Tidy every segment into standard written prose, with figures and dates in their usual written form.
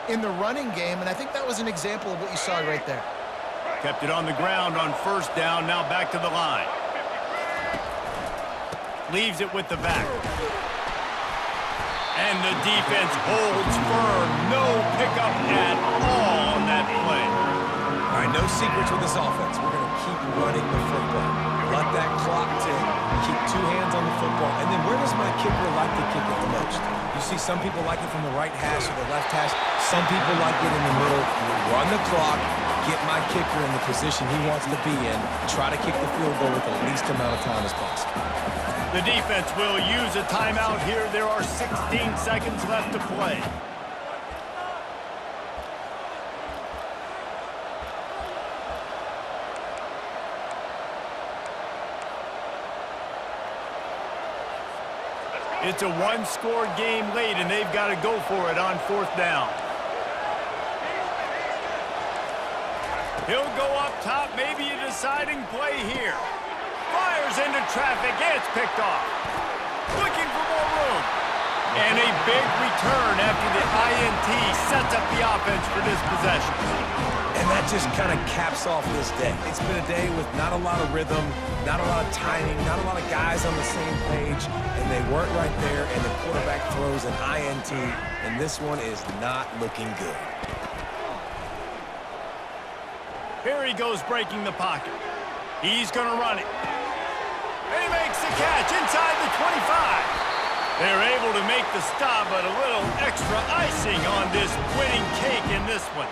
in the running game, and I think that was an example of what you saw right there. Kept it on the ground on first down, now back to the line. Leaves it with the back. And the defense holds firm. No pickup at all on that play. All right, no secrets with this offense. We're going to keep running the football. Let that clock tick. Keep two hands on the football. And then where does my kicker like to kick it the most? You see some people like it from the right hash or the left hash. Some people like it in the middle. Run the clock. Get my kicker in the position he wants to be in. Try to kick the field goal with the least amount of time as possible. The defense will use a timeout here. There are 16 seconds left to play. It's a one-score game late, and they've got to go for it on fourth down. He'll go up top, maybe a deciding play here. Fires into traffic, it's picked off. Looking for more room. And a big return after the INT sets up the offense for this possession. And that just kind of caps off this day. It's been a day with not a lot of rhythm, not a lot of timing, not a lot of guys on the same page, and they weren't right there, and the quarterback throws an INT, and this one is not looking good. Here he goes breaking the pocket. He's going to run it. And he makes the catch inside the 25. They're able to make the stop, but a little extra icing on this winning cake in this one.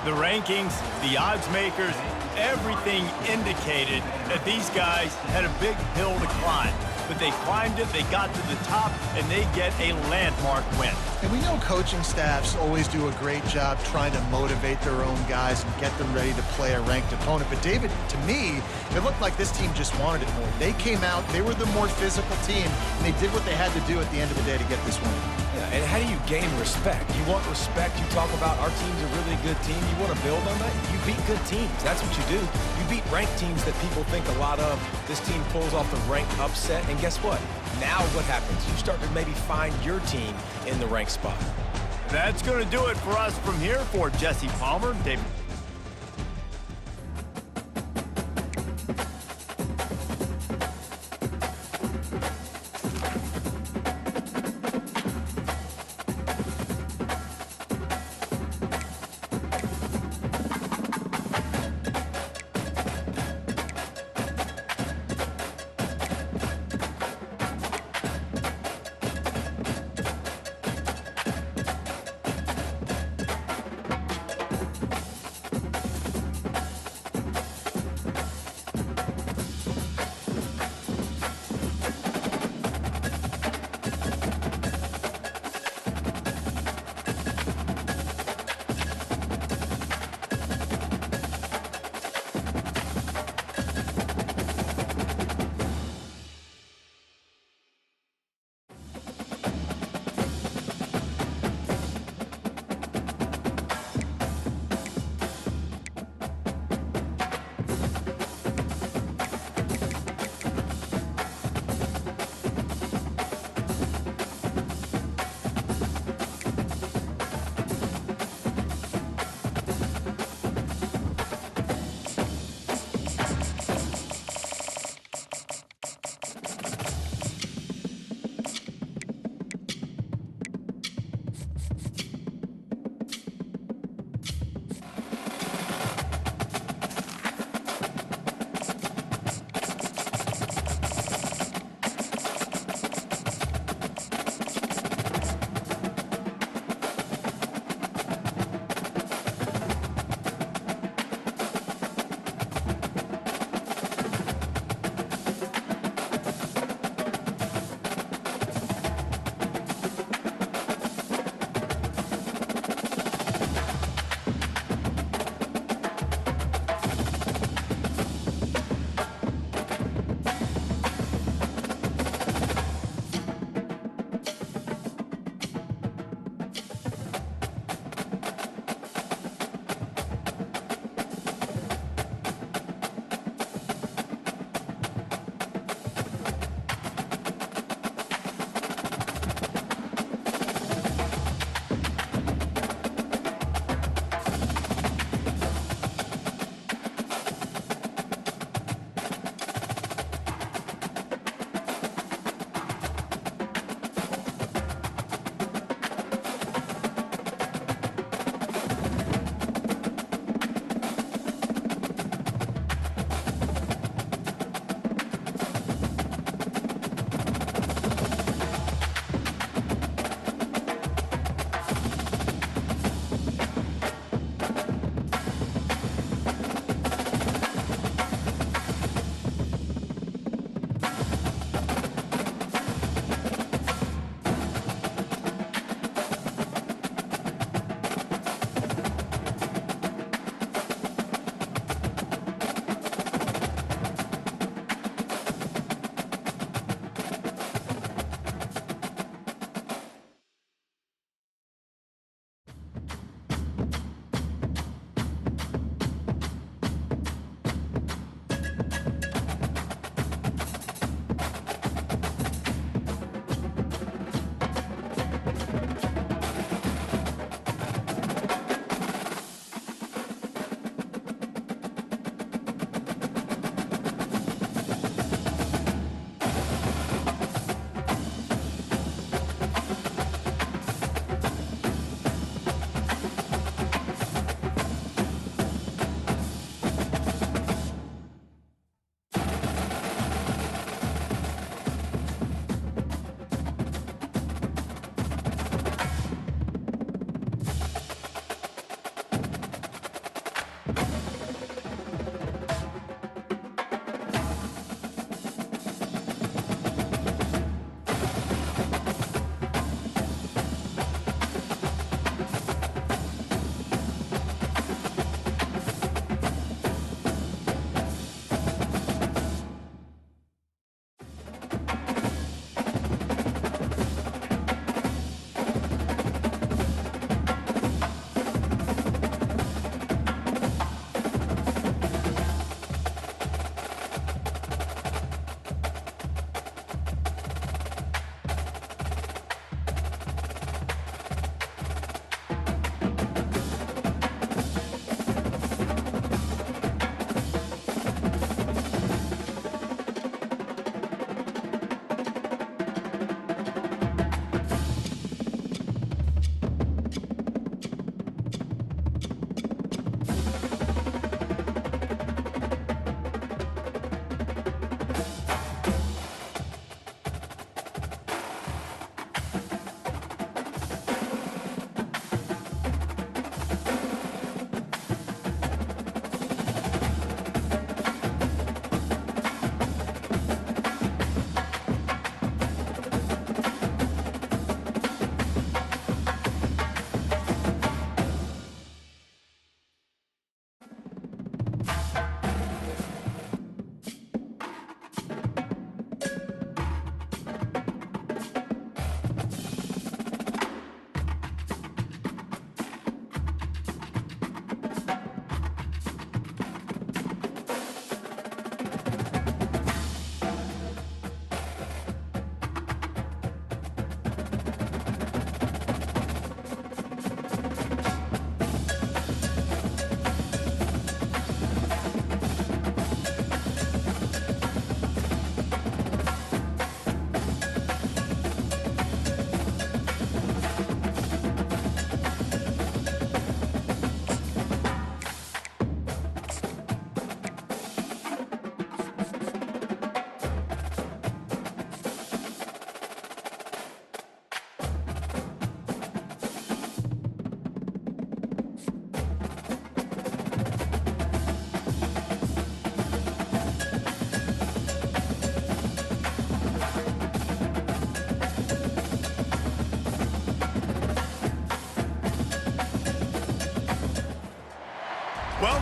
The rankings, the odds makers, everything indicated that these guys had a big hill to climb. But they climbed it, they got to the top, and they get a landmark win. And we know coaching staffs always do a great job trying to motivate their own guys and get them ready to play a ranked opponent. But David, to me, it looked like this team just wanted it more. They came out, they were the more physical team, and they did what they had to do at the end of the day to get this win. Yeah, and how do you gain respect? You want respect, you talk about our team's a really good team, you want to build on that, you beat good teams. That's what you do. You beat ranked teams that people think a lot of. This team pulls off the ranked upset, and guess what? Now what happens? You start to maybe find your team in the ranked spot. That's going to do it for us from here. For Jesse Palmer, David.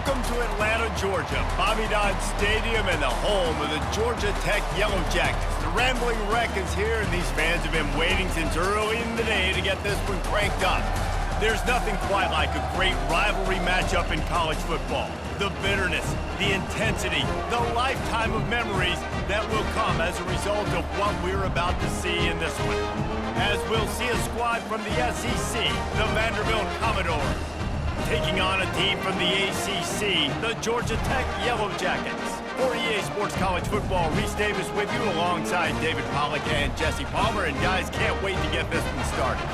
Welcome to Atlanta, Georgia, Bobby Dodd Stadium and the home of the Georgia Tech Yellow Jackets. The Rambling Wreck is here, and these fans have been waiting since early in the day to get this one cranked up. There's nothing quite like a great rivalry matchup in college football. The bitterness, the intensity, the lifetime of memories that will come as a result of what we're about to see in this one. As we'll see a squad from the SEC, the Vanderbilt Commodores, taking on a team from the ACC, the Georgia Tech Yellow Jackets. For EA Sports College Football, Reese Davis with you alongside David Pollack and Jesse Palmer. And guys, can't wait to get this one started.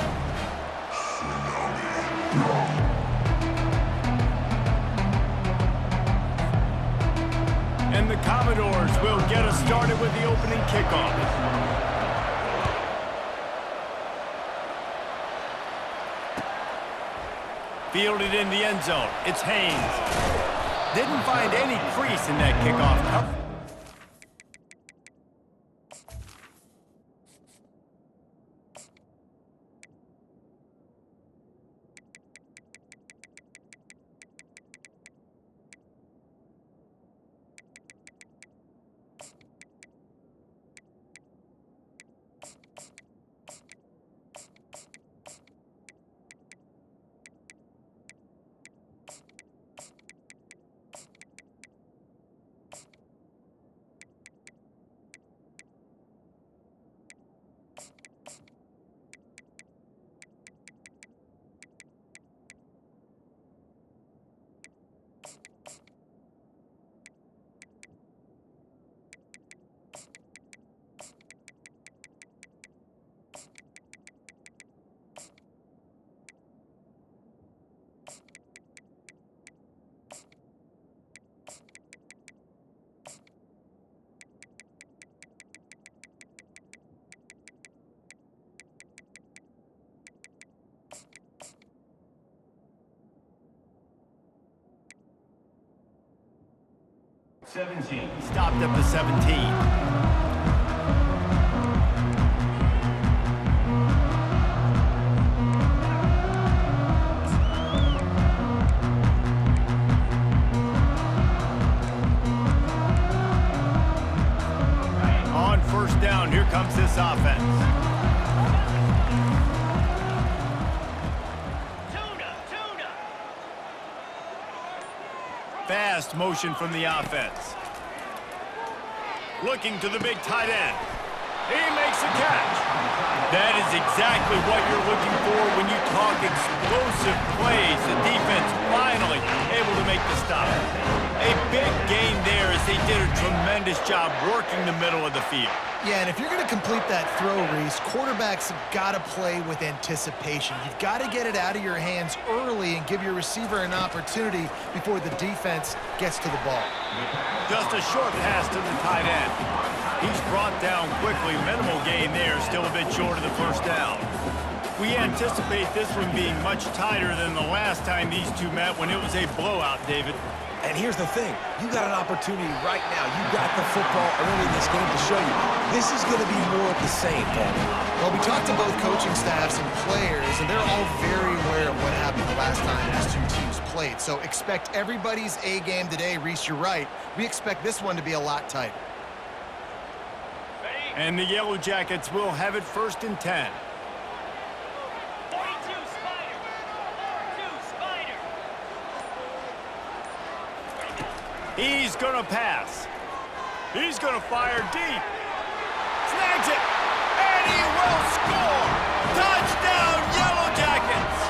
And the Commodores will get us started with the opening kickoff. Fielded in the end zone. It's Haynes. Didn't find any crease in that kickoff cover. Stopped up to 17. On first down, here comes this offense. Fast motion from the offense. Looking to the big tight end. He makes a catch. That is exactly what you're looking for when you talk explosive plays. The defense finally able to make the stop. A big gain there as they did a tremendous job working the middle of the field. Yeah, and if you're going to complete that throw, Reese, quarterbacks have got to play with anticipation. You've got to get it out of your hands early and give your receiver an opportunity before the defense gets to the ball. Just a short pass to the tight end. He's brought down quickly. Minimal gain there, still a bit short of the first down. We anticipate this one being much tighter than the last time these two met when it was a blowout, David. And here's the thing. You got an opportunity right now. You got the football early in this game to show you. This is going to be more of the same, Paul. Well, we talked to both coaching staffs and players, and they're all very aware of what happened the last time these two teams played. So expect everybody's A game today. Reese, you're right. We expect this one to be a lot tighter. And the Yellow Jackets will have it 1st and 10. He's going to pass. He's going to fire deep. Snags it. And he will score. Touchdown, Yellow Jackets.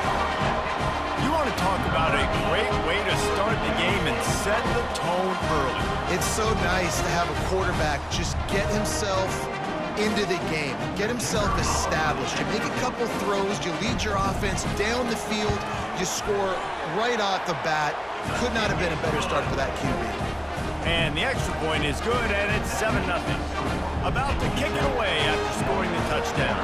You want to talk about a great way to start the game and set the tone early. It's so nice to have a quarterback just get himself into the game, get himself established. You make a couple throws, you lead your offense down the field, you score right off the bat. Could not have been a better start for that QB. And the extra point is good, and it's 7-0. About to kick it away after scoring the touchdown.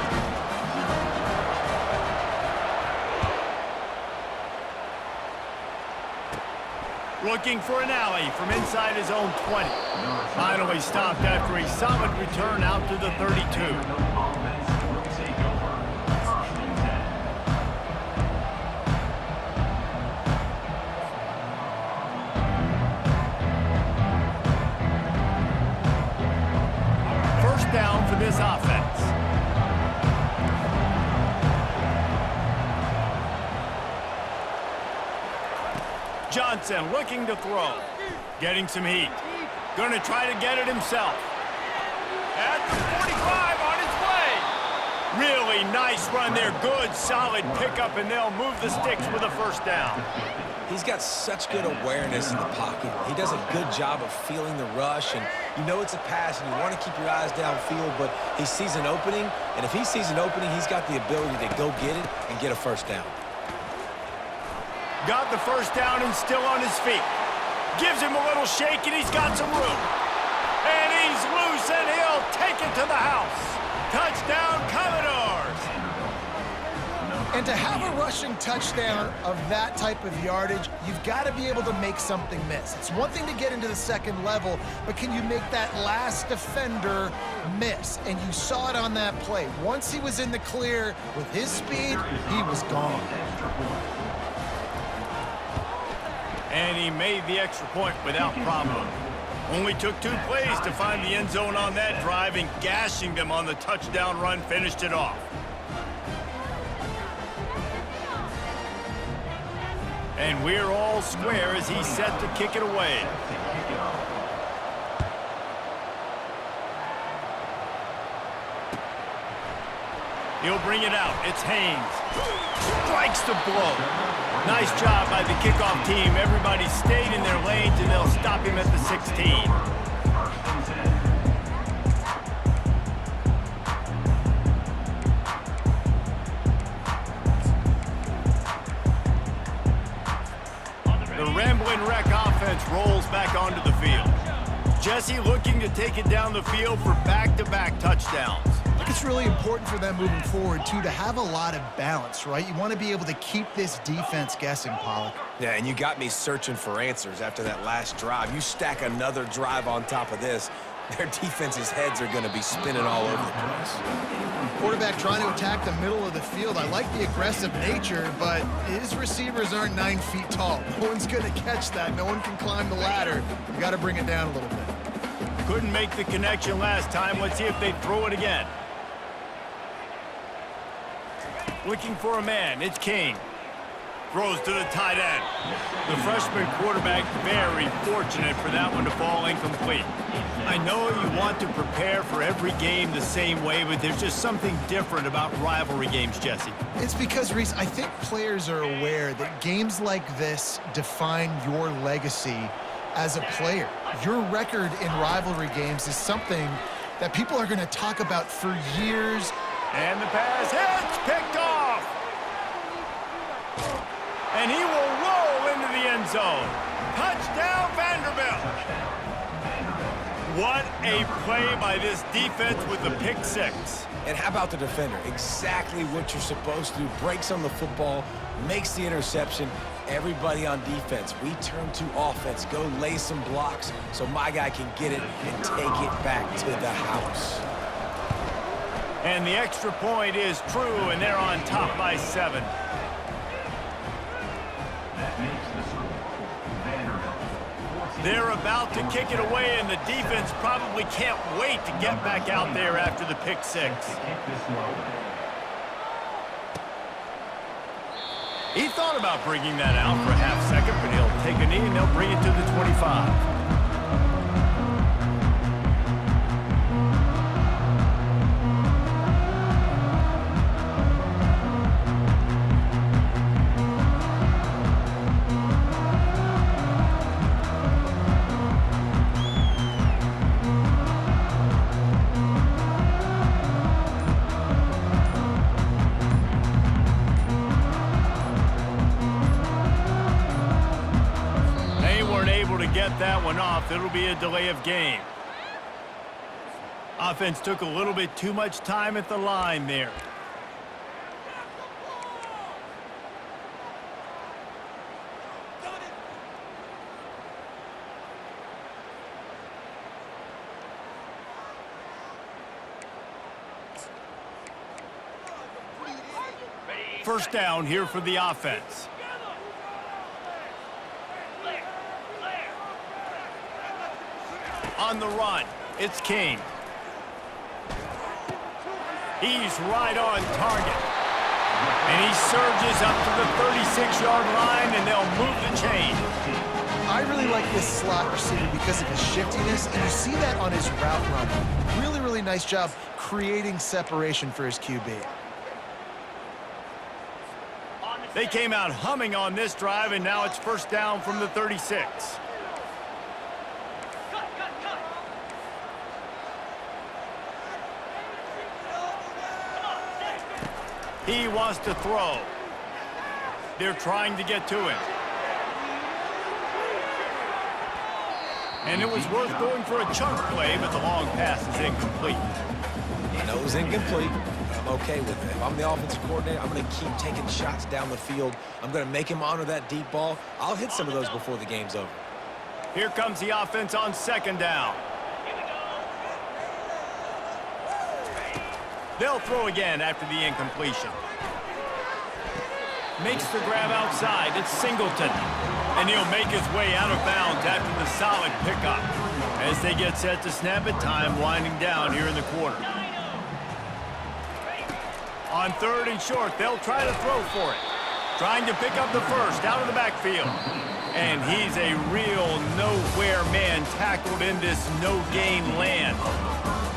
Looking for an alley from inside his own 20. Finally stopped after a solid return out to the 32. Johnson looking to throw. Getting some heat. Going to try to get it himself. At the 45 on his way. Really nice run there. Good, solid pickup, and they'll move the sticks with a first down. He's got such good awareness in the pocket. He does a good job of feeling the rush, and you know it's a pass, and you want to keep your eyes downfield, but he sees an opening, and if he sees an opening, he's got the ability to go get it and get a first down. Got the first down and still on his feet. Gives him a little shake, and he's got some room. And he's loose, and he'll take it to the house. Touchdown, Commodores! And to have a rushing touchdown of that type of yardage, you've got to be able to make something miss. It's one thing to get into the second level, but can you make that last defender miss? And you saw it on that play. Once he was in the clear with his speed, he was gone. And he made the extra point without problem. Only took 2 plays to find the end zone on that drive, and gashing them on the touchdown run finished it off. And we're all square as he's set to kick it away. He'll bring it out. It's Haynes. Strikes the blow. Nice job by the kickoff team. Everybody stayed in their lanes, and they'll stop him at the 16. The Ramblin' Wreck offense rolls back onto the field. Jesse looking to take it down the field for back-to-back touchdowns. I think it's really important for them moving forward, too, to have a lot of balance, right? You want to be able to keep this defense guessing, Pollock. Yeah, and you got me searching for answers after that last drive. You stack another drive on top of this, their defense's heads are going to be spinning all over the place. Quarterback trying to attack the middle of the field. I like the aggressive nature, but his receivers aren't 9 feet tall. No one's going to catch that. No one can climb the ladder. You got to bring it down a little bit. Couldn't make the connection last time. Let's see if they throw it again. Looking for a man. It's King. Throws to the tight end. The freshman quarterback very fortunate for that one to fall incomplete. I know you want to prepare for every game the same way, but there's just something different about rivalry games, Jesse. It's because, Reese, I think players are aware that games like this define your legacy as a player. Your record in rivalry games is something that people are going to talk about for years. And the pass hits, picked off. And he will roll into the end zone. Touchdown, Vanderbilt. What a play by this defense with the pick six. And how about the defender? Exactly what you're supposed to do. Breaks on the football, makes the interception. Everybody on defense, we turn to offense. Go lay some blocks so my guy can get it and take it back to the house. And the extra point is true, and they're on top by 7. They're about to kick it away, and the defense probably can't wait to get back out there after the pick six. He thought about bringing that out for a half second, but he'll take a knee, and they'll bring it to the 25. Get that one off. It'll be a delay of game. Offense took a little bit too much time at the line there. First down here for the offense. On the run, it's King. He's right on target. And he's surges up to the 36-yard line, and they'll move the chain. I really like this slot receiver because of his shiftiness, and you see that on his route running. Really, really nice job creating separation for his QB. They came out humming on this drive, and now it's first down from the 36. He wants to throw. They're trying to get to him. And it was worth going for a chunk play, but the long pass is incomplete. I know it was incomplete. I'm okay with it. If I'm the offensive coordinator, I'm going to keep taking shots down the field. I'm going to make him honor that deep ball. I'll hit some of those before the game's over. Here comes the offense on second down. They'll throw again after the incompletion. Makes the grab outside. It's Singleton. And he'll make his way out of bounds after the solid pickup. As they get set to snap it, time winding down here in the quarter. On third and short, they'll try to throw for it. Trying to pick up the first out of the backfield. And he's a real nowhere man tackled in this no-gain land.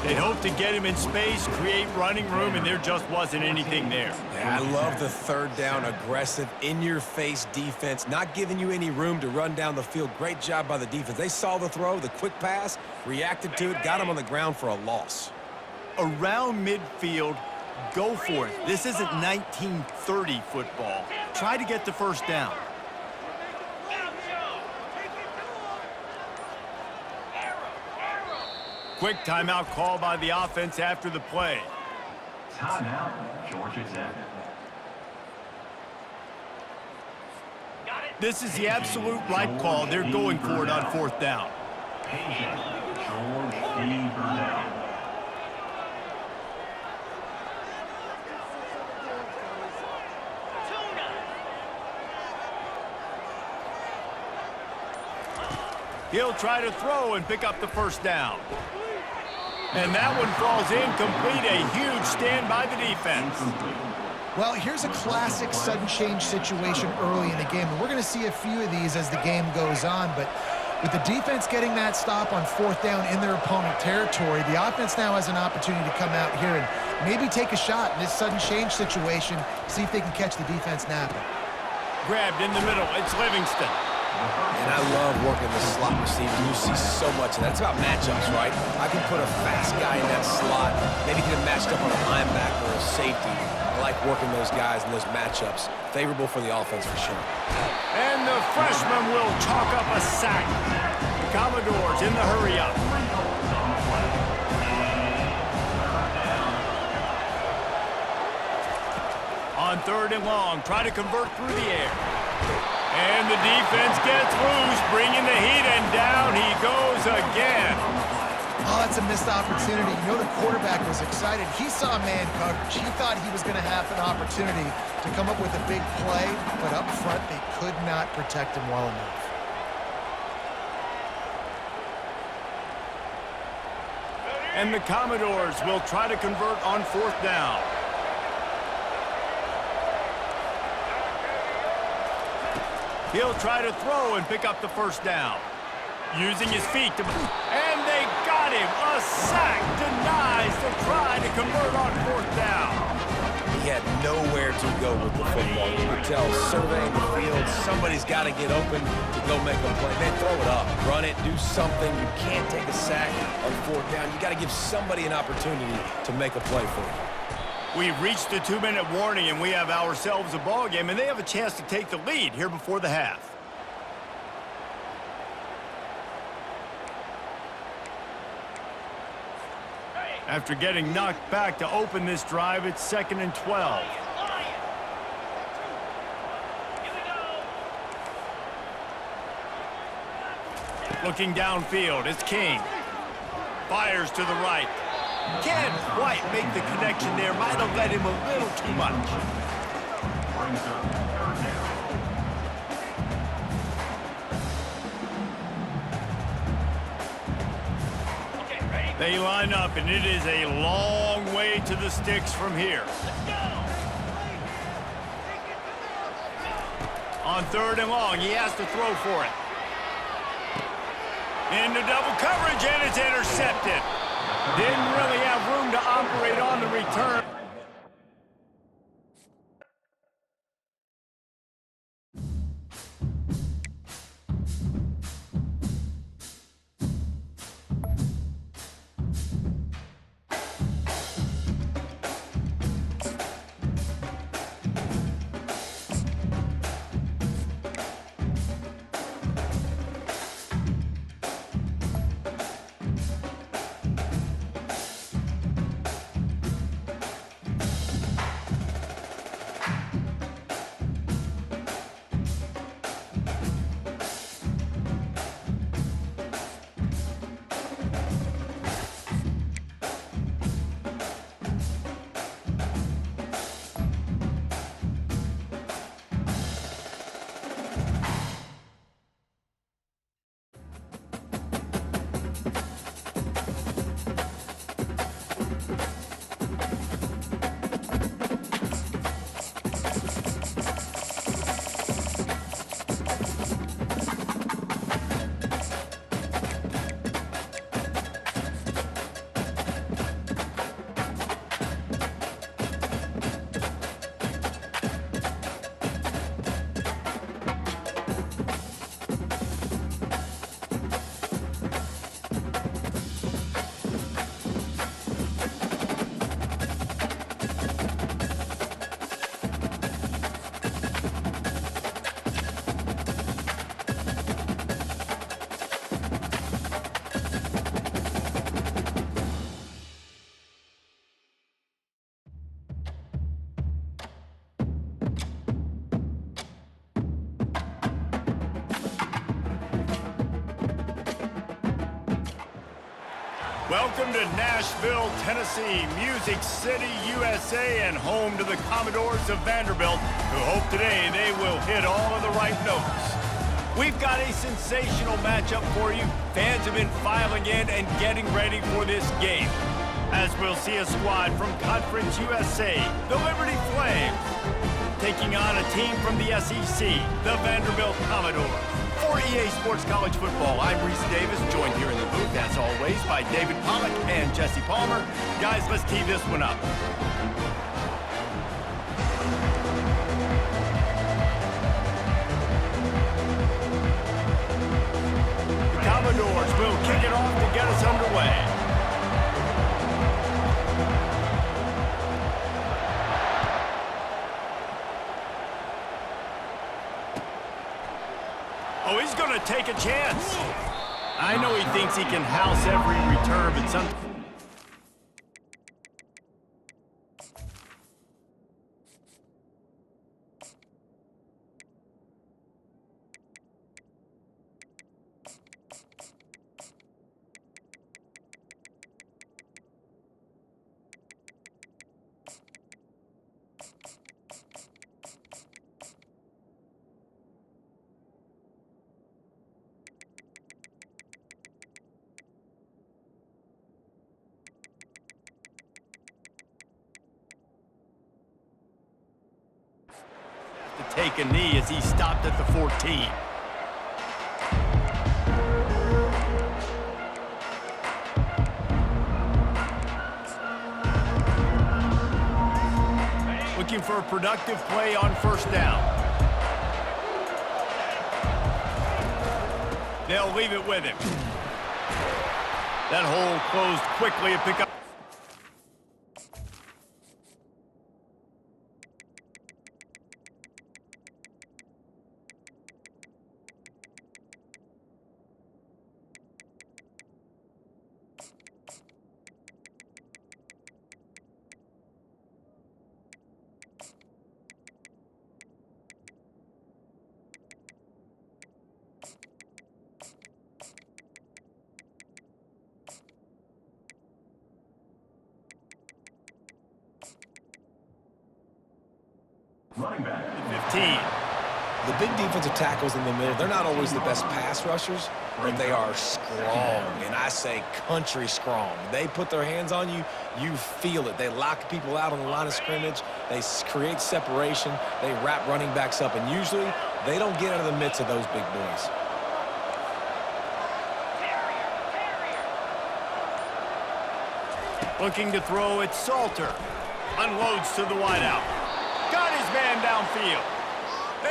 They hoped to get him in space, create running room, and there just wasn't anything there. Yeah, I love the third down, aggressive, in-your-face defense, not giving you any room to run down the field. Great job by the defense. They saw the throw, the quick pass, reacted to it, got him on the ground for a loss. Around midfield, go for it. This isn't 1930 football. Try to get the first down. Quick timeout call by the offense after the play. Timeout, Georgia Tech. This is the absolute right call. They're going for it on fourth down. Agent George D. Burdell. He'll try to throw and pick up the first down. And that one falls incomplete. A huge stand by the defense. Well, here's a classic sudden change situation early in the game. And we're going to see a few of these as the game goes on. But with the defense getting that stop on fourth down in their opponent territory, the offense now has an opportunity to come out here and maybe take a shot in this sudden change situation, see if they can catch the defense napping. Grabbed in the middle. It's Livingston. And I love working the slot receiver. You see so much of that. It's about matchups, right? I can put a fast guy in that slot, maybe get him matched up on a linebacker or a safety. I like working those guys in those matchups. Favorable for the offense for sure. And the freshman will chalk up a sack. The Commodores in the hurry-up. On third and long, try to convert through the air. And the defense gets loose, bringing the heat, and down he goes again. Oh, that's a missed opportunity. You know the quarterback was excited. He saw man coverage. He thought he was going to have an opportunity to come up with a big play, but up front they could not protect him well enough. And the Commodores will try to convert on fourth down. He'll try to throw and pick up the first down. Using his feet to... And they got him! A sack denies the try to convert on fourth down. He had nowhere to go with the football. You could tell, surveying the field, somebody's got to get open to go make a play. Man, throw it up, run it, do something. You can't take a sack on fourth down. You got to give somebody an opportunity to make a play for you. We've reached the 2-minute warning, and we have ourselves a ball game, and they have a chance to take the lead here before the half. After getting knocked back to open this drive, it's 2nd and 12. Looking downfield, it's King. Fires to the right. Can't quite make the connection there. Might have led him a little too much. Brings up third down. They line up, and it is a long way to the sticks from here. On 3rd and long, he has to throw for it. Into double coverage, and it's intercepted. Didn't really have room to operate on the return. Welcome to Nashville, Tennessee, Music City, USA, and home to the Commodores of Vanderbilt, who hope today they will hit all of the right notes. We've got a sensational matchup for you. Fans have been filing in and getting ready for this game, as we'll see a squad from Conference USA, the Liberty Flames, taking on a team from the SEC, the Vanderbilt Commodores. For EA Sports College Football, I'm Reese Davis, joined here in the booth, as always, by David Pollack and Jesse Palmer. Guys, let's tee this one up. The Commodores will kick it off to get us underway. Oh, he's going to take a chance. I know he thinks he can house every return, but some... to take a knee as he stopped at the 14. Looking for a productive play on 1st down. They'll leave it with him. That hole closed quickly and pick up. Running back. 15. The big defensive tackles in the middle, they're not always the best pass rushers, but they are strong, and I say country strong. They put their hands on you, you feel it. They lock people out on the line of scrimmage. They create separation. They wrap running backs up, and usually They don't get out of the midst of those big boys. Looking to throw it, Salter. Unloads to the wideout. Got his man downfield.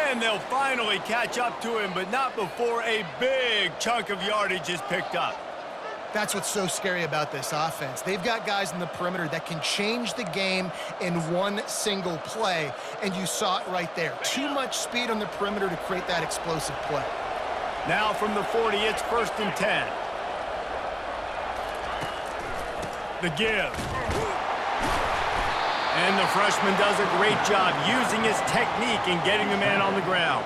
And they'll finally catch up to him, but not before a big chunk of yardage is picked up. That's what's so scary about this offense. They've got guys in the perimeter that can change the game in one single play, and you saw it right there. Too much speed on the perimeter to create that explosive play. Now from the 40, it's 1st and 10. The give. And the freshman does a great job using his technique and getting the man on the ground.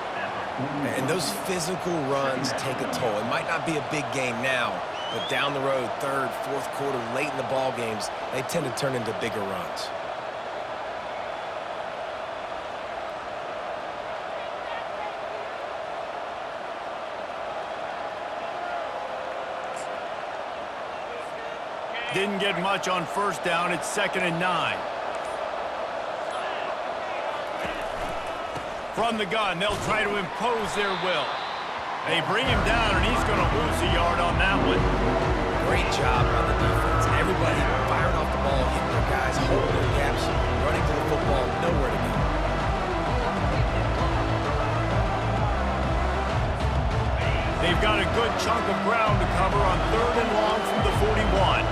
And those physical runs take a toll. It might not be a big game now, but down the road, 3rd, 4th quarter, late in the ball games, they tend to turn into bigger runs. Didn't get much on 1st down. It's 2nd and 9. From the gun, they'll try to impose their will. They bring him down, and he's going to lose a yard on that one. Great job by the defense. Everybody firing off the ball, hitting their guys, holding their gaps, running to the football, nowhere to go. They've got a good chunk of ground to cover on 3rd and long from the 41.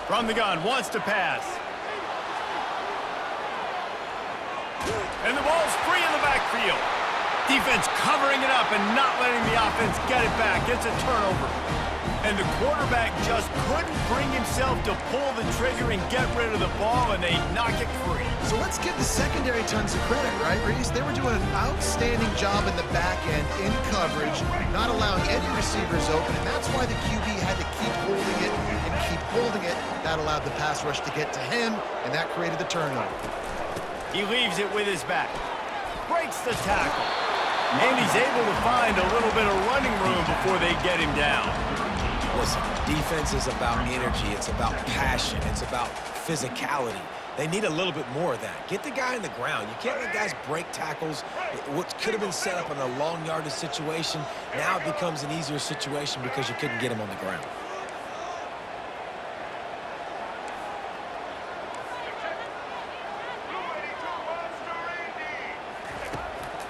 From the gun, wants to pass. And the ball's free in the backfield. Defense covering it up and not letting the offense get it back. It's a turnover. And the quarterback just couldn't bring himself to pull the trigger and get rid of the ball, and they knock it free. So let's give the secondary tons of credit, right, Reese? They were doing an outstanding job in the back end in coverage, not allowing any receivers open, and that's why the QB had to keep holding it and keep holding it. That allowed the pass rush to get to him, and that created the turnover. He leaves it with his back. Breaks the tackle. And he's able to find a little bit of running room before they get him down. Listen, defense is about energy. It's about passion. It's about physicality. They need a little bit more of that. Get the guy in the ground. You can't let guys break tackles. What could have been set up in a long yardage situation, now it becomes an easier situation because you couldn't get him on the ground.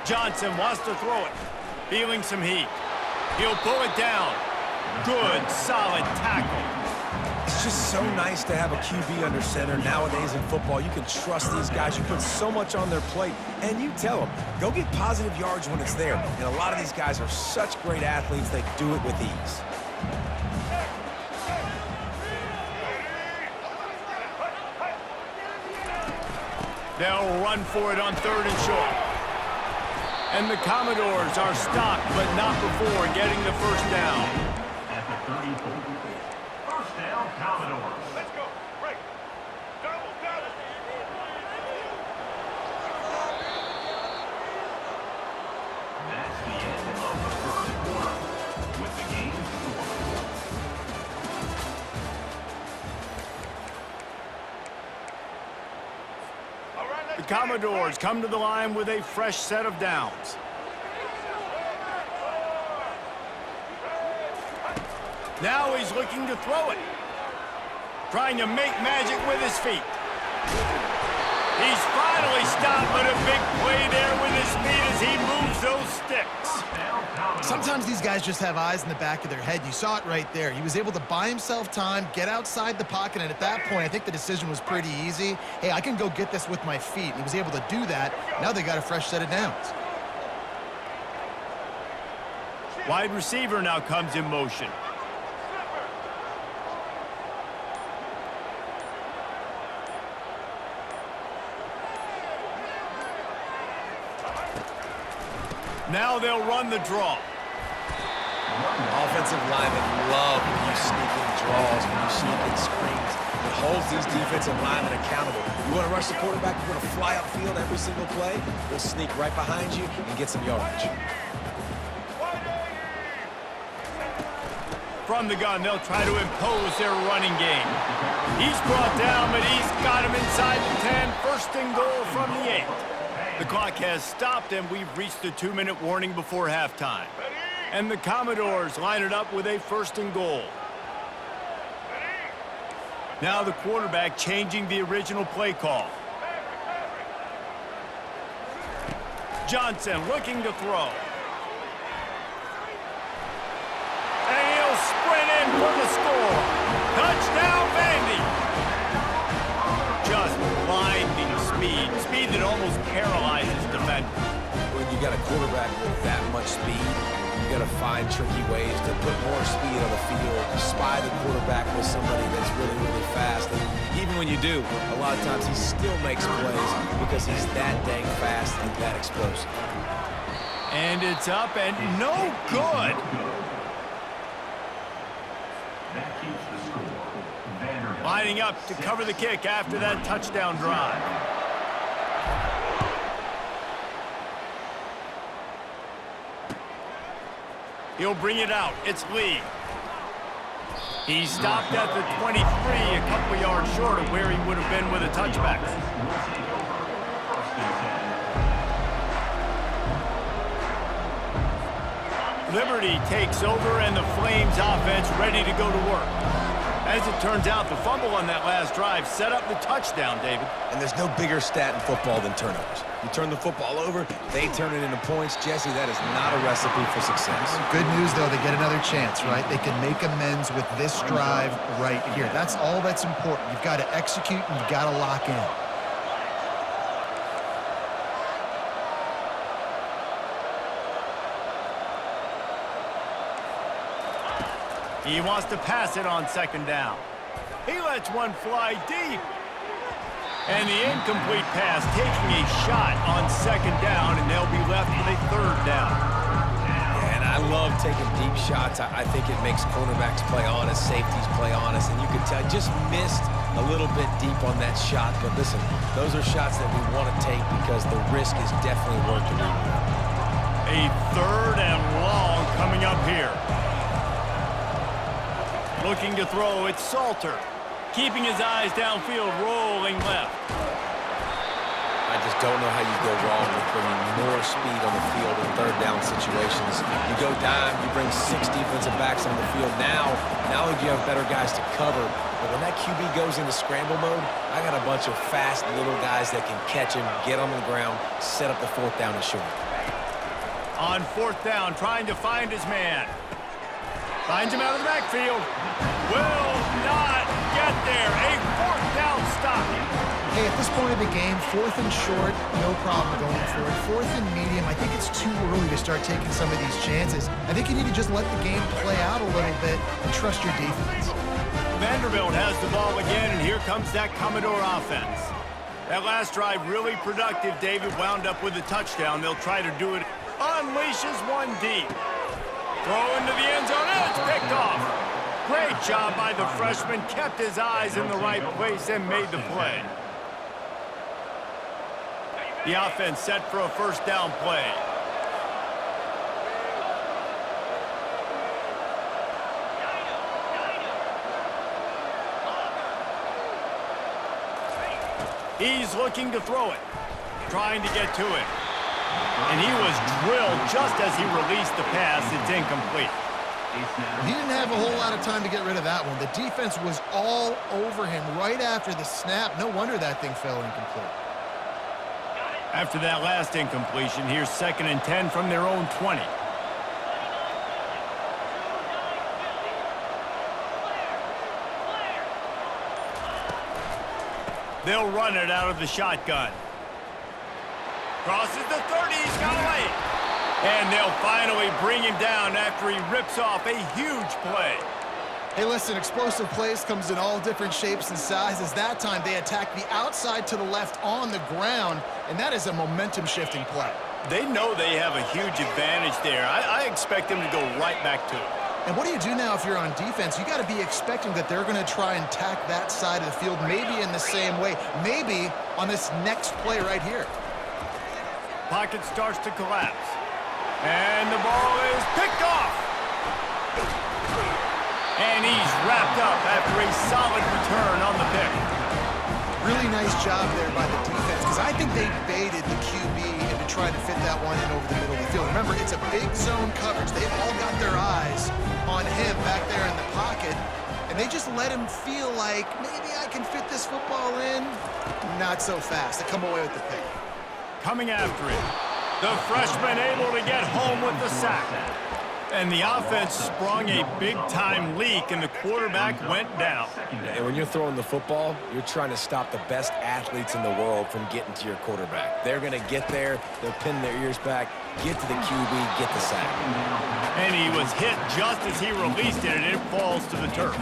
Johnson wants to throw it. Feeling some heat. He'll pull it down. Good, solid tackle. It's just so nice to have a QB under center nowadays in football. You can trust these guys. You put so much on their plate, and you tell them, go get positive yards when it's there. And a lot of these guys are such great athletes, they do it with ease. They'll run for it on 3rd and short. And the Commodores are stopped, but not before getting the 1st down. At the 34. 1st down, Commodores. Let's go. Break. Double, double. That's the end of the 1st quarter. With the game scored. The Commodores come to the line with a fresh set of downs. Now he's looking to throw it. Trying to make magic with his feet. He's finally stopped, but a big play there with his feet as he moves those sticks. Sometimes these guys just have eyes in the back of their head. You saw it right there. He was able to buy himself time, get outside the pocket, and at that point, I think the decision was pretty easy. Hey, I can go get this with my feet. And he was able to do that. Now they got a fresh set of downs. Wide receiver now comes in motion. Now they'll run the draw. Offensive linemen love when you sneak in draws, when you sneak in screens. It holds these defensive linemen accountable. You want to rush the quarterback, you want to fly upfield every single play, we'll sneak right behind you and get some yardage. from the gun. They'll try to impose their running game. He's brought down, but he's got him inside the 10. First and goal from the 8. The clock has stopped, and we've reached the 2-minute warning before halftime. And the Commodores line it up with a first and goal. Now the quarterback changing the original play call. Johnson looking to throw. And he'll sprint in for the score. Touchdown, Vandy. Just blinding speed. Speed that almost paralyzes defenders. When you got a quarterback with that much speed, you got to find tricky ways to put more speed on the field, spy the quarterback with somebody that's really, really fast. And even when you do, a lot of times he still makes plays because he's that dang fast and that explosive. And it's up and no good. That keeps the score. Vanderbilt. Lining up to cover the kick after that touchdown drive. He'll bring it out. It's Lee. He stopped at the 23, a couple yards short of where he would have been with a touchback. Liberty takes over, and the Flames offense ready to go to work. As it turns out, the fumble on that last drive set up the touchdown, David. And there's no bigger stat in football than turnovers. You turn the football over, they turn it into points. Jesse, that is not a recipe for success. Good news, though, they get another chance, right? They can make amends with this drive right here. That's all that's important. You've got to execute, and you've got to lock in. He wants to pass it on second down. He lets one fly deep. And the incomplete pass taking a shot on second down, and they'll be left with a third down. And I love taking deep shots. I think it makes cornerbacks play honest, safeties play honest, and you can tell just missed a little bit deep on that shot. But listen, those are shots that we want to take because the risk is definitely worth the reward. A third and long coming up here. Looking to throw, it's Salter. Keeping his eyes downfield, rolling left. I just don't know how you go wrong with bringing more speed on the field in third down situations. You go dime, you bring 6 defensive backs on the field. Now only do you have better guys to cover, but when that QB goes into scramble mode, I got a bunch of fast little guys that can catch him, get on the ground, set up the fourth down and short. On fourth down, trying to find his man. Finds him out of the backfield. Will not get there. A fourth down stop. Hey, at this point of the game, 4th and short, no problem going for it. 4th and medium, I think it's too early to start taking some of these chances. I think you need to just let the game play out a little bit and trust your defense. Vanderbilt has the ball again, and here comes that Commodore offense. That last drive really productive. David wound up with a touchdown. They'll try to do it. Unleashes one deep. Throw into the end zone, and it's picked off. Great job by the freshman. Kept his eyes in the right place and made the play. The offense set for a first down play. He's looking to throw it. Trying to get to it. And he was drilled just as he released the pass. It's incomplete. He didn't have a whole lot of time to get rid of that one. The defense was all over him right after the snap. No wonder that thing fell incomplete. After that last incompletion, here's 2nd and 10 from their own 20. They'll run it out of the shotgun. Crosses the 30, he's got away. And they'll finally bring him down after he rips off a huge play. Hey, listen, explosive plays comes in all different shapes and sizes. That time, they attack the outside to the left on the ground, and that is a momentum-shifting play. They know they have a huge advantage there. I expect them to go right back to it. And what do you do now if you're on defense? You got to be expecting that they're going to try and attack that side of the field, maybe in the same way, maybe on this next play right here. Pocket starts to collapse. And the ball is picked off. And he's wrapped up after a solid return on the pick. Really nice job there by the defense, because I think they baited the QB into trying to fit that one in over the middle of the field. Remember, it's a big zone coverage. They've all got their eyes on him back there in the pocket, and they just let him feel like, maybe I can fit this football in. Not so fast. They come away with the pick. Coming after it. The freshman able to get home with the sack. And the offense sprung a big-time leak, and the quarterback went down. And when you're throwing the football, you're trying to stop the best athletes in the world from getting to your quarterback. They're going to get there. They'll pin their ears back, get to the QB, get the sack. And he was hit just as he released it, and it falls to the turf.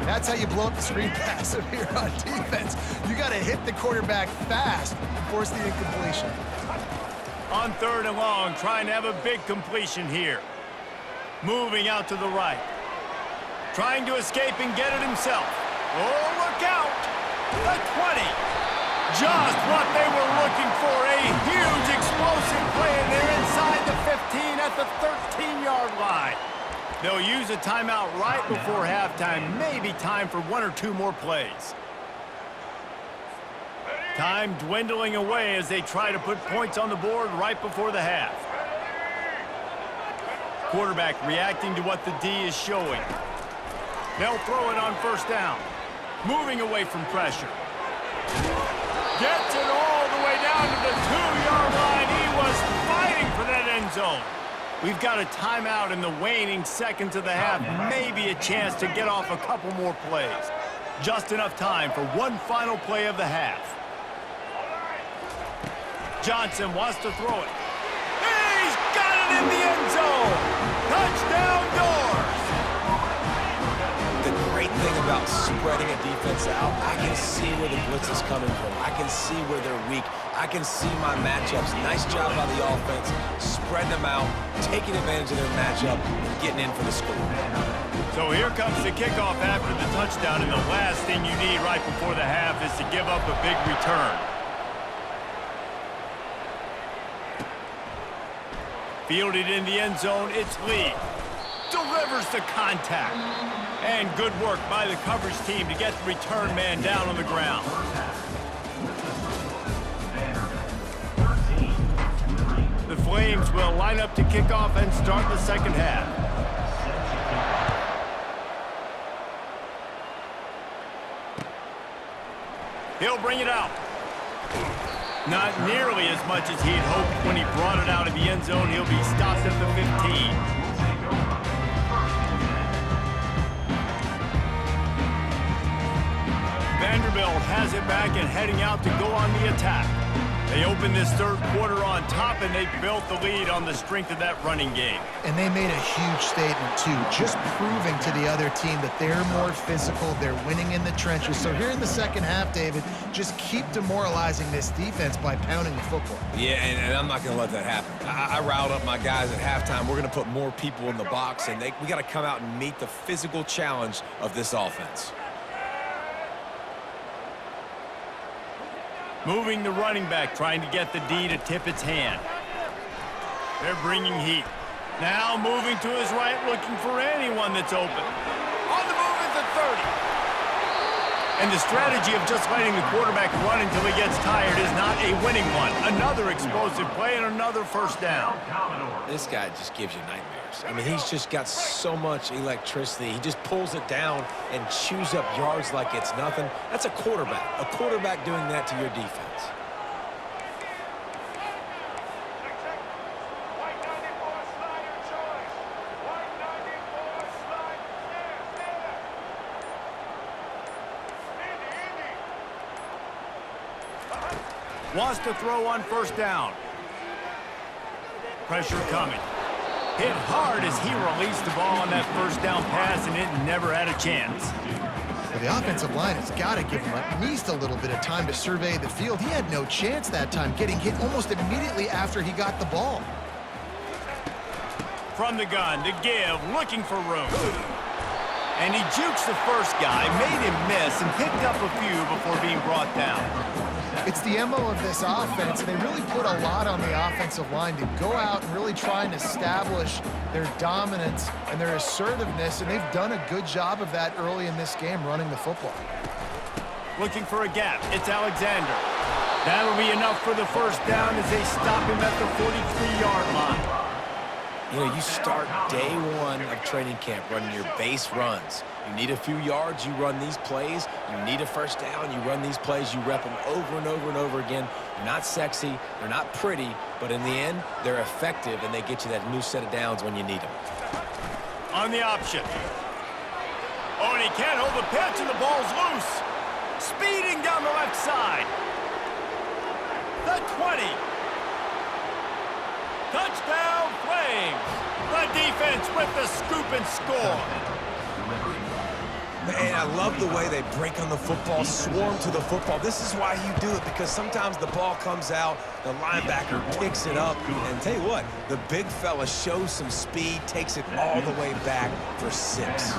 That's how you blow up the screen pass if you're on defense. You got to hit the quarterback fast and force the incompletion. On 3rd and long, trying to have a big completion here. Moving out to the right. Trying to escape and get it himself. Oh, look out! The 20. Just what they were looking for. A huge explosive play, and they're inside the 15 at the 13-yard line. They'll use a timeout right before halftime. Maybe time for 1 or 2 more plays. Time dwindling away as they try to put points on the board right before the half. Quarterback reacting to what the D is showing. They'll throw it on 1st down. Moving away from pressure. Gets it all the way down to the 2-yard line. He was fighting for that end zone. We've got a timeout in the waning seconds of the half. Maybe a chance to get off a couple more plays. Just enough time for one final play of the half. Johnson wants to throw it. He's got it in the end zone. Touchdown Doors! The great thing about spreading a defense out, I can see where the blitz is coming from. I can see where they're weak. I can see my matchups. Nice job by the offense, spreading them out, taking advantage of their matchup, and getting in for the score. So here comes the kickoff after the touchdown, and the last thing you need right before the half is to give up a big return. Fielded in the end zone, it's Lee. Delivers the contact. And good work by the coverage team to get the return man down on the ground. The Flames will line up to kick off and start the second half. He'll bring it out. Not nearly as much as he'd hoped when he brought it out of the end zone. He'll be stopped at the 15. Vanderbilt has it back and heading out to go on the attack. They opened this 3rd quarter on top, and they built the lead on the strength of that running game. And they made a huge statement, too, just proving to the other team that they're more physical, they're winning in the trenches. So here in the second half, David, just keep demoralizing this defense by pounding the football. Yeah, and I'm not going to let that happen. I riled up my guys at halftime. We're going to put more people in the box, and we got to come out and meet the physical challenge of this offense. Moving the running back, trying to get the D to tip its hand. They're bringing heat. Now moving to his right, looking for anyone that's open. On the move at the 30. And the strategy of just letting the quarterback run until he gets tired is not a winning one. Another explosive play and another 1st down. This guy just gives you nightmares. I mean, he's just got so much electricity. He just pulls it down and chews up yards like it's nothing. That's a quarterback. A quarterback doing that to your defense. Wants to throw on 1st down. Pressure coming. Hit hard as he released the ball on that 1st down pass, and it never had a chance. Well, the offensive line has got to give him at least a little bit of time to survey the field. He had no chance that time, getting hit almost immediately after he got the ball. From the gun to give, looking for room. And he jukes the first guy, made him miss, and picked up a few before being brought down. It's the MO of this offense, and they really put a lot on the offensive line to go out and really try and establish their dominance and their assertiveness, and they've done a good job of that early in this game running the football. Looking for a gap. It's Alexander. That'll be enough for the first down as they stop him at the 43-yard line. You know, you start day one of training camp running your base runs. You need a few yards, you run these plays. You need a first down, you run these plays. You rep them over and over and over again. They're not sexy, they're not pretty, but in the end, they're effective, and they get you that new set of downs when you need them. On the option. Oh, and he can't hold the pitch, and the ball's loose. Speeding down the left side. The 20. Touchdown, Flames. The defense with the scoop and score. And I love the way they break on the football, swarm to the football. This is why you do it, because sometimes the ball comes out, the linebacker picks it up, and tell you what, the big fella shows some speed, takes it all the way back for 6.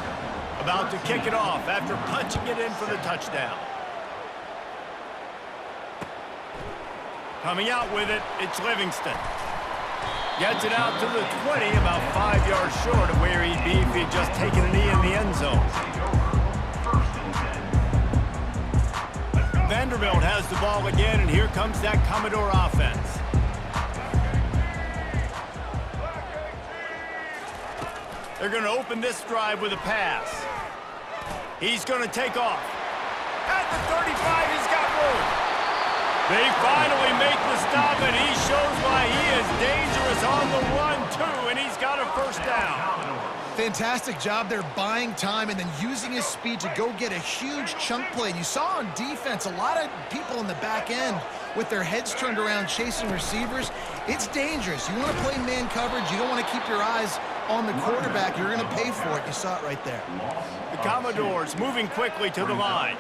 About to kick it off after punching it in for the touchdown. Coming out with it, it's Livingston. Gets it out to the 20, about 5 yards short of where he'd be if he'd just taken a knee in the end zone. Vanderbilt has the ball again, and here comes that Commodore offense. They're going to open this drive with a pass. He's going to take off. At the 35, he's got room. They finally make the stop, and he shows why he is dangerous on the run, too, and he's got a first down. Fantastic job there buying time and then using his speed to go get a huge chunk play. And you saw on defense a lot of people in the back end with their heads turned around chasing receivers. It's dangerous. You want to play man coverage. You don't want to keep your eyes on the quarterback. You're going to pay for it. You saw it right there. The Commodores moving quickly to the line.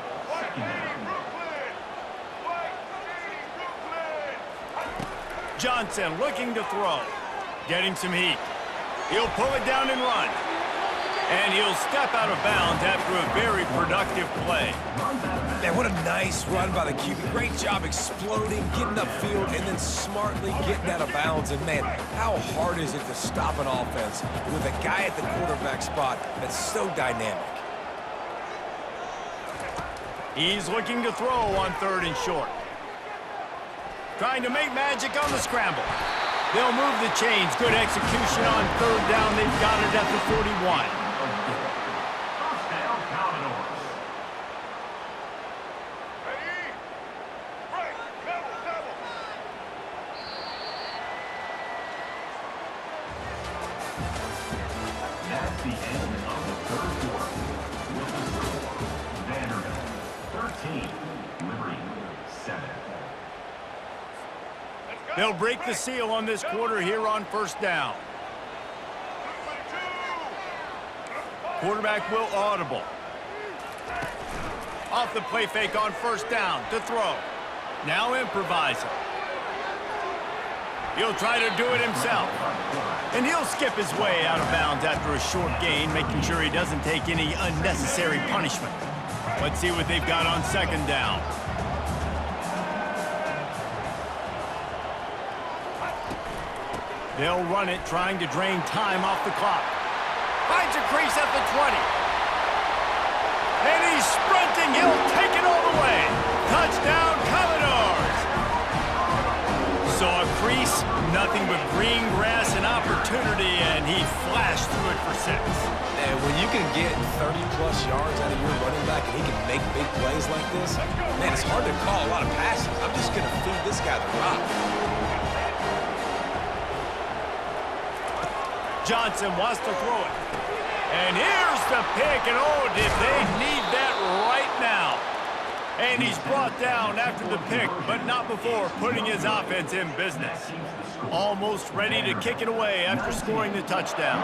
Johnson looking to throw. Getting some heat. He'll pull it down and run. And he'll step out of bounds after a very productive play. Man, what a nice run by the QB. Great job exploding, getting upfield, and then smartly getting out of bounds. And, man, how hard is it to stop an offense with a guy at the quarterback spot that's so dynamic? He's looking to throw on 3rd and short. Trying to make magic on the scramble. They'll move the chains. Good execution on 3rd down. They've got it at the 41. First down, Commodores. That's the end of the 3rd quarter. With the score, Vanderbilt 13, Liberty 7. They'll break the seal on this quarter here on 1st down. Quarterback will audible. Off the play fake on 1st down to throw. Now improvising. He'll try to do it himself. And he'll skip his way out of bounds after a short gain, making sure he doesn't take any unnecessary punishment. Let's see what they've got on 2nd down. They'll run it, trying to drain time off the clock. Finds a crease at the 20. And he's sprinting. He'll take it all the way. Touchdown, Commodores. Saw a crease, nothing but green grass and opportunity, and he flashed through it for 6. And when you can get 30-plus yards out of your running back and he can make big plays like this, man, it's hard to call a lot of passes. I'm just going to feed this guy the rock. Johnson wants to throw it. And here's the pick, and oh, did they need that right now. And he's brought down after the pick, but not before putting his offense in business. Almost ready to kick it away after scoring the touchdown.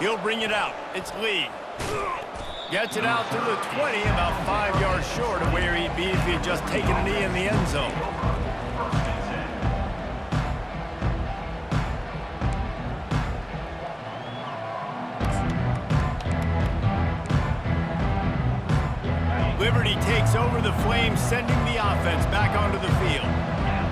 He'll bring it out. It's Lee. Gets it out to the 20, about 5 yards short of where he'd be if he'd just taken a knee in the end zone. Purdy takes over the Flames, sending the offense back onto the field.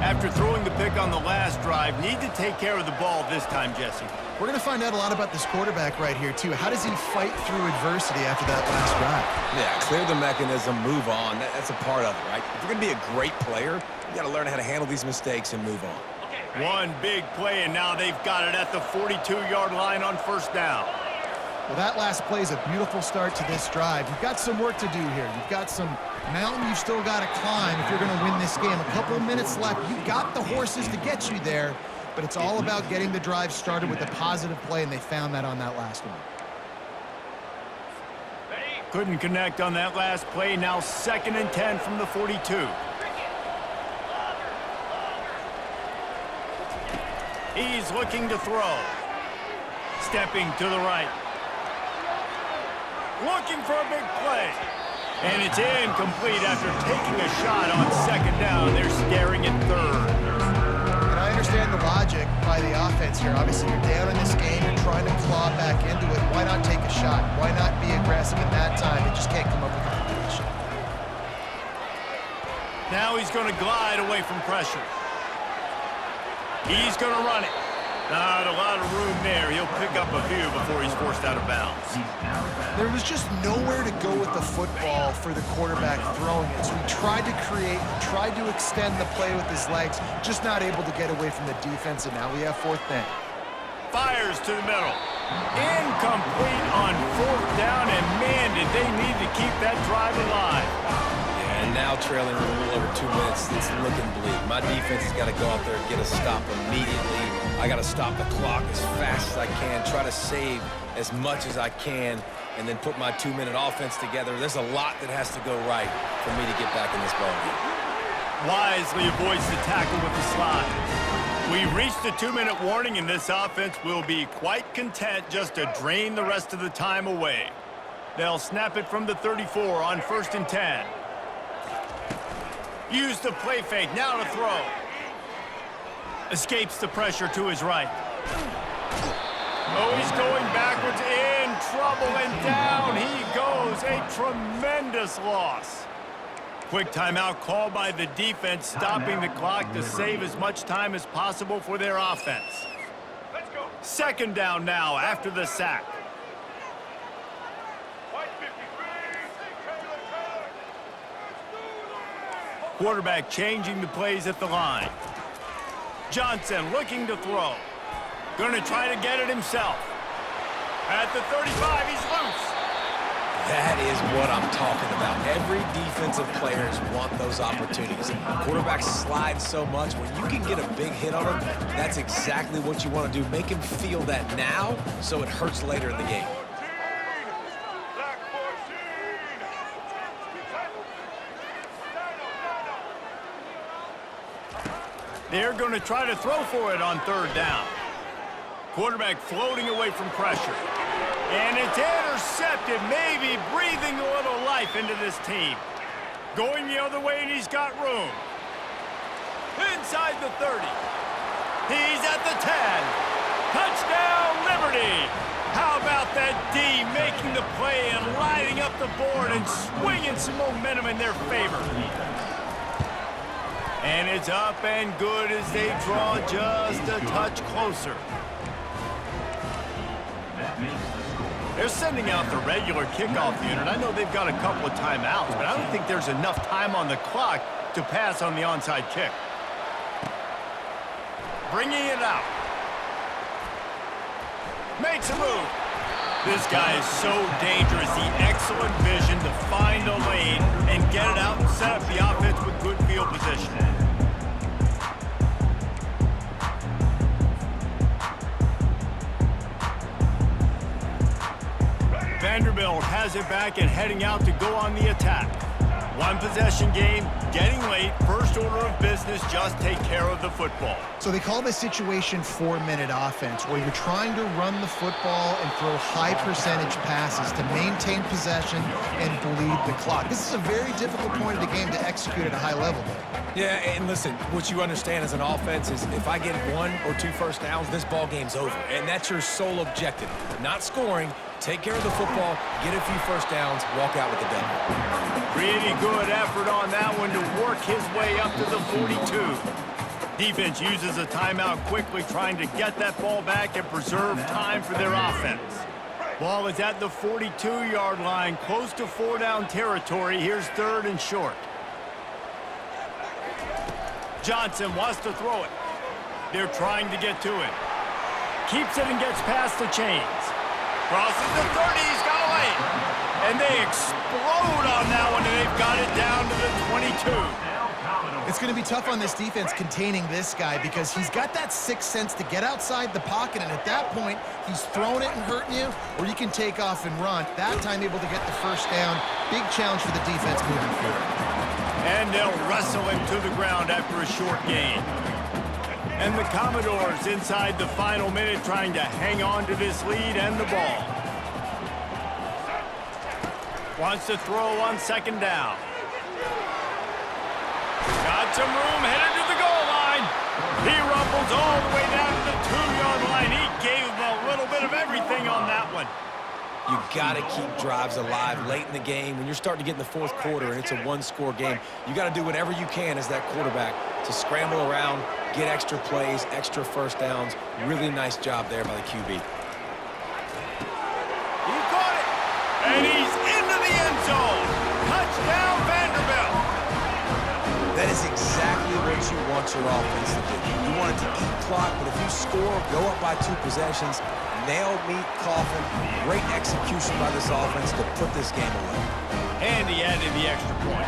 After throwing the pick on the last drive, need to take care of the ball this time, Jesse. We're going to find out a lot about this quarterback right here, too. How does he fight through adversity after that last drive? Yeah, clear the mechanism, move on. That's a part of it, right? If you're going to be a great player, you got to learn how to handle these mistakes and move on. One big play, and now they've got it at the 42-yard line on first down. Well, that last play is a beautiful start to this drive. You've got some work to do here. You've got some mountain you've still got to climb if you're going to win this game. A couple of minutes left. You've got the horses to get you there, but it's all about getting the drive started with a positive play, and they found that on that last one. Couldn't connect on that last play. Now 2nd and 10 from the 42. He's looking to throw. Stepping to the right. Looking for a big play. And it's incomplete after taking a shot on 2nd down. They're staring at 3rd. And I understand the logic by the offense here. Obviously, you're down in this game. You're trying to claw back into it. Why not take a shot? Why not be aggressive in that time? They just can't come up with a completion. Now he's going to glide away from pressure. He's going to run it. Not a lot of room there. He'll pick up a few before he's forced out of bounds. There was just nowhere to go with the football for the quarterback throwing it. So he tried to create, tried to extend the play with his legs, just not able to get away from the defense, and now we have 4th down. Fires to the middle. Incomplete on 4th down, and man, did they need to keep that drive alive. And now trailing a little over 2 minutes, it's looking bleak. My defense has got to go out there and get a stop immediately. I got to stop the clock as fast as I can, try to save as much as I can, and then put my 2-minute offense together. There's a lot that has to go right for me to get back in this ballgame. Wisely avoids the tackle with the slide. We've reached the 2-minute warning, and this offense will be quite content just to drain the rest of the time away. They'll snap it from the 34 on 1st and 10. Use the play fake, now to throw. Escapes the pressure to his right. Oh, he's going backwards, in trouble, and down he goes. A tremendous loss. Quick timeout called by the defense, stopping the clock to save as much time as possible for their offense. 2nd down now after the sack. Quarterback changing the plays at the line. Johnson looking to throw. Going to try to get it himself. At the 35, he's loose. That is what I'm talking about. Every defensive players want those opportunities. Quarterbacks slide so much. When you can get a big hit on them, that's exactly what you want to do. Make him feel that now so it hurts later in the game. They're going to try to throw for it on 3rd down. Quarterback floating away from pressure. And it's intercepted, maybe breathing a little life into this team. Going the other way, and he's got room. Inside the 30. He's at the 10. Touchdown, Liberty! How about that D making the play and lighting up the board and swinging some momentum in their favor. And it's up and good as they draw just a touch closer. They're sending out the regular kickoff unit. I know they've got a couple of timeouts, but I don't think there's enough time on the clock to pass on the onside kick. Bringing it out. Makes a move. This guy is so dangerous. The excellent vision to find a lane and get it out and set up the offense with good field position. Vanderbilt has it back and heading out to go on the attack. One possession game, getting late, first order of business, just take care of the football. So they call this situation 4-minute offense, where you're trying to run the football and throw high percentage passes to maintain possession and bleed the clock. This is a very difficult point of the game to execute at a high level. Yeah, and listen, what you understand as an offense is if I get 1 or 2 first downs, this ball game's over. And that's your sole objective. Not scoring, Take care of the football, get a few first downs, walk out with the W. Pretty good effort on that one to work his way up to the 42. Defense uses a timeout quickly, trying to get that ball back and preserve time for their offense. Ball is at the 42-yard line, close to 4-down territory. Here's 3rd and short. Johnson wants to throw it. They're trying to get to it. Keeps it and gets past the chains. Crosses the 30, he's got away. And they explode on that one, and they've got it down to the 22. It's going to be tough on this defense containing this guy because he's got that sixth sense to get outside the pocket, and at that point, he's throwing it and hurting you, or you can take off and run. That time able to get the first down. Big challenge for the defense moving forward. And they'll wrestle him to the ground after a short gain. And the Commodores inside the final minute trying to hang on to this lead and the ball. Wants to throw on 2nd down. Got some room, headed to the goal line. He rumbles all the way down to the 2-yard line. He gave him a little bit of everything on that one. You got to keep drives alive late in the game. When you're starting to get in the 4th quarter and it's a one-score game, you got to do whatever you can as that quarterback to scramble around, get extra plays, extra first downs. Really nice job there by the QB. He caught it, and he's into the end zone. Touchdown, Vanderbilt. That is exactly what you want your offense to do. You want it to eat clock, but if you score, go up by 2 possessions, nailed meat, coffin, great execution by this offense to put this game away. And he added the extra point.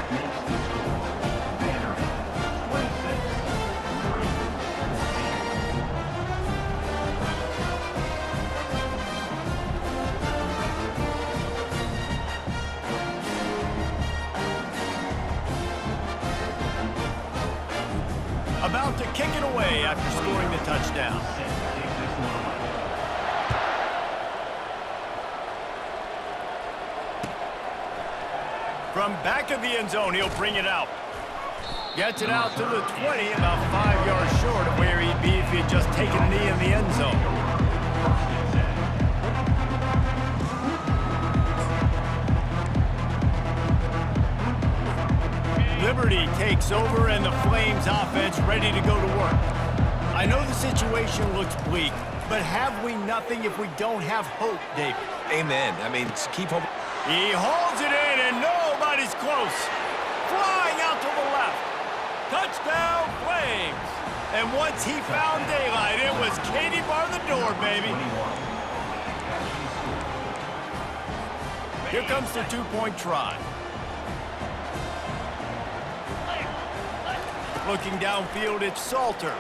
About to kick it away after scoring the touchdown. From back of the end zone, he'll bring it out. Gets it out to the 20, about 5 yards short of where he'd be if he'd just taken a knee in the end zone. Liberty takes over, and the Flames offense ready to go to work. I know the situation looks bleak, but have we nothing if we don't have hope, David? Amen. I mean, just keep hoping. He hauls it in, and nobody's close. Flying out to the left. Touchdown, Flames. And once he found daylight, it was Katie bar the door, baby. Here comes the 2-point try. Looking downfield, it's Salter.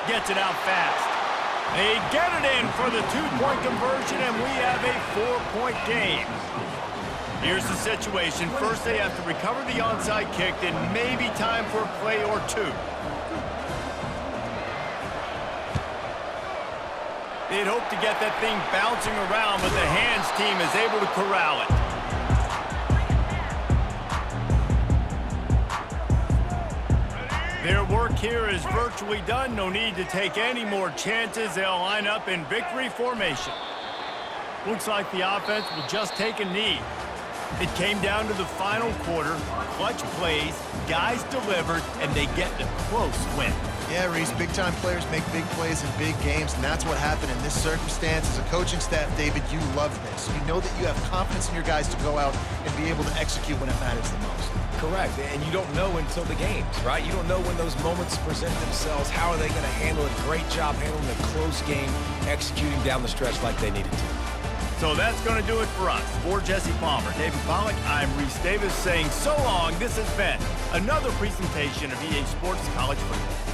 Gets it out fast. They get it in for the 2-point conversion, and we have a 4-point game. Here's the situation. First, they have to recover the onside kick, then maybe time for a play or two. They'd hope to get that thing bouncing around, but the hands team is able to corral it. Their work here is virtually done. No need to take any more chances. They'll line up in victory formation. Looks like the offense will just take a knee. It came down to the final quarter. Clutch plays, guys delivered, and they get the close win. Yeah, Reese, big-time players make big plays in big games, and that's what happened in this circumstance. As a coaching staff, David, you love this. You know that you have confidence in your guys to go out and be able to execute when it matters the most. Correct, and you don't know until the games, right? You don't know when those moments present themselves. How are they going to handle it? Great job handling a close game, executing down the stretch like they needed to. So that's going to do it for us. For Jesse Palmer, David Pollack, I'm Reese Davis saying so long. This has been another presentation of EA Sports College Football.